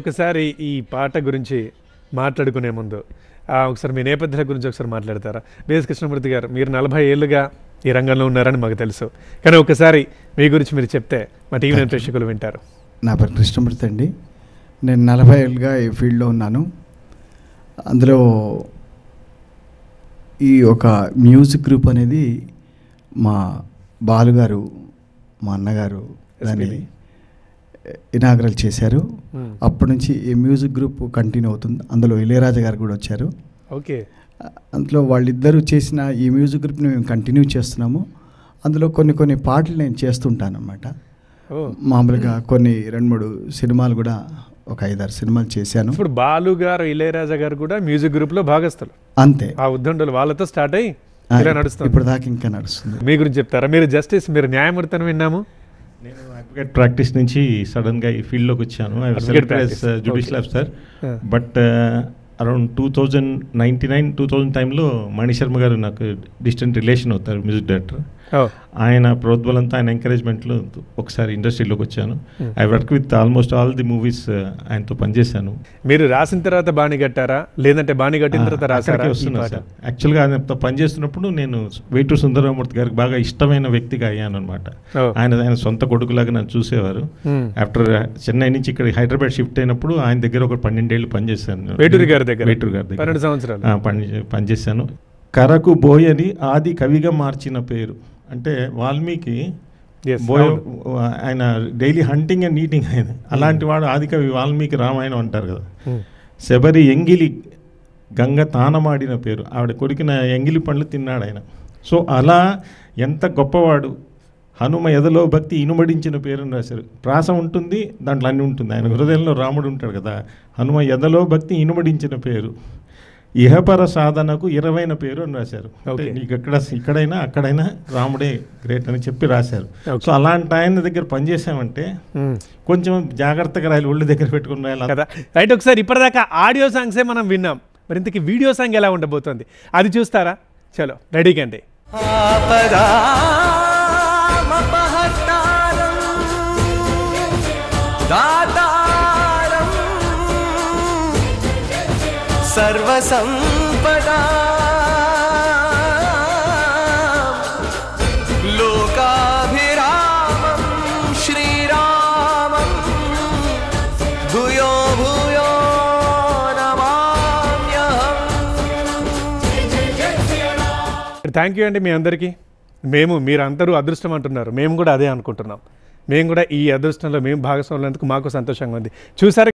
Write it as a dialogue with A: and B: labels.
A: ఒకసారి ఈ పాట గురించి మాట్లాడుకునే ముందు ఒకసారి మీ నేపథ్యాల గురించి ఒకసారి మాట్లాడతారా? బిఎస్ కృష్ణమూర్తి గారు, మీరు 40 ఏళ్ళుగా ఈ రంగంలో ఉన్నారని మాకు తెలుసు, కానీ ఒకసారి మీ గురించి మీరు చెప్తే మా టీవీ నేను ప్రేక్షకులు వింటారు.
B: నా పేరు కృష్ణమూర్తి అండి. నేను 40 ఏళ్ళుగా ఈ ఫీల్డ్లో ఉన్నాను. అందులో ఈ ఒక మ్యూజిక్ గ్రూప్ అనేది మా బాలుగారు, మా అన్నగారు దాన్ని ఇనాగ్రల్ చేశారు. అప్పటి నుంచి ఈ మ్యూజిక్ గ్రూప్ కంటిన్యూ అవుతుంది. అందులో ఇళయరాజా గారు కూడా వచ్చారు.
A: ఓకే.
B: అందులో వాళ్ళిద్దరూ చేసిన ఈ మ్యూజిక్ గ్రూప్ని మేము కంటిన్యూ చేస్తున్నాము. అందులో కొన్ని పాటలు నేను చేస్తుంటాను అన్నమాట. మామూలుగా కొన్ని 2-3 సినిమాలు కూడా, ఒక 5-6 సినిమాలు చేశాను.
A: ఇప్పుడు బాలు గారు, ఇళయరాజా గారు కూడా మ్యూజిక్ గ్రూప్లో భాగస్తులు.
B: అంతే.
A: ఆ ఉద్దండలు వాళ్ళతో స్టార్ట్ అయ్యి ఇలా నడుస్తుంది.
B: ఇప్పుడు దాకా ఇంకా నడుస్తుంది.
A: మీ గురించి చెప్తారా? మీరు జస్టిస్, మీరు న్యాయమూర్తి అని విన్నాము.
C: నేను అడ్వకేట్ ప్రాక్టీస్ నుంచి సడన్గా ఈ ఫీల్డ్లోకి వచ్చాను. I was selected as judicial officer. But around 2099-2000 టైంలో మణిశర్మ గారు నాకు డిస్టెంట్ రిలేషన్ అవుతారు, మ్యూజిక్ డైరెక్టర్. ఆయన ప్రోద్బలంతో, ఆయన ఎంకరేజ్మెంట్లో ఒకసారి ఇండస్ట్రీలోకి వచ్చాను. I work with almost all the movies. ఆయనతో పనిచేశాను.
A: మీరు రాసిన తర్వాత బాణి కట్టారా, లేదంటే బాణి కట్టిన తర్వాత రాసారా?
C: వస్తున్నాను సార్. యాక్చువల్గా ఆయనతో పనిచేస్తున్నప్పుడు నేను వేటూరు సుందరరామూర్తి గారికి బాగా ఇష్టమైన వ్యక్తిగా అయ్యాను అనమాట. ఆయన సొంత కొడుకులాగా నన్ను చూసేవారు. ఆఫ్టర్ చెన్నై నుంచి ఇక్కడ హైదరాబాద్ షిఫ్ట్ అయినప్పుడు ఆయన దగ్గర ఒక 12 ఏళ్ళు పనిచేశాను.
A: వేటూరు గారి దగ్గర
C: 12
A: సంవత్సరాలు
C: పనిచేశాను. కరకు బోయని ఆది కవిగా మార్చిన పేరు అంటే వాల్మీకి బోయ, ఆయన డైలీ హంటింగ్ అండ్ ఈటింగ్ ఆయన. అలాంటి వాడు ఆది కవి వాల్మీకి రామాయణం అంటారు కదా. శబరి ఎంగిలి గంగ తానమాడిన పేరు, ఆవిడ కొరికిన ఎంగిలి పండ్లు తిన్నాడు ఆయన. సో అలా ఎంత గొప్పవాడు. హనుమ ఎదలో భక్తి ఇనుమడించిన పేరుని రాశారు. ప్రాస ఉంటుంది, దాంట్లో అన్నీ ఉంటుంది. ఆయన హృదయంలో రాముడు ఉంటాడు కదా. హనుమ ఎదలో భక్తి ఇనుమడించిన పేరు, ఇహపర సాధనకు 20 పేరు అని రాశారు. నీకు ఇక్కడైనా అక్కడైనా రాముడే గ్రేట్ అని చెప్పి రాశారు. సో అలాంటి ఆయన దగ్గర పనిచేసామంటే కొంచెం జాగ్రత్తగా రాయాలి, ఒళ్ళు దగ్గర పెట్టుకుని రాయాలి
A: కదా. రైట్. ఒకసారి ఇప్పటిదాకా ఆడియో సాంగ్సే మనం విన్నాం, మరి ఇంతకీ వీడియో సాంగ్ ఎలా ఉండబోతోంది అది చూస్తారా? చలో రెడీగా అండి.
D: सर्वसंपदा लोकाभिरामं श्रीरामं भूयो भूयो नमाम्यहम्.
A: థ్యాంక్ యూ అండి మీ అందరికీ. మీరందరూ అదృష్టం అంటున్నారు, మేము కూడా అదే అనుకుంటున్నాం. మేము కూడా ఈ అదృష్టంలో మేము భాగస్వాములందుకు మాకు సంతోషంగా ఉంది. చూసారు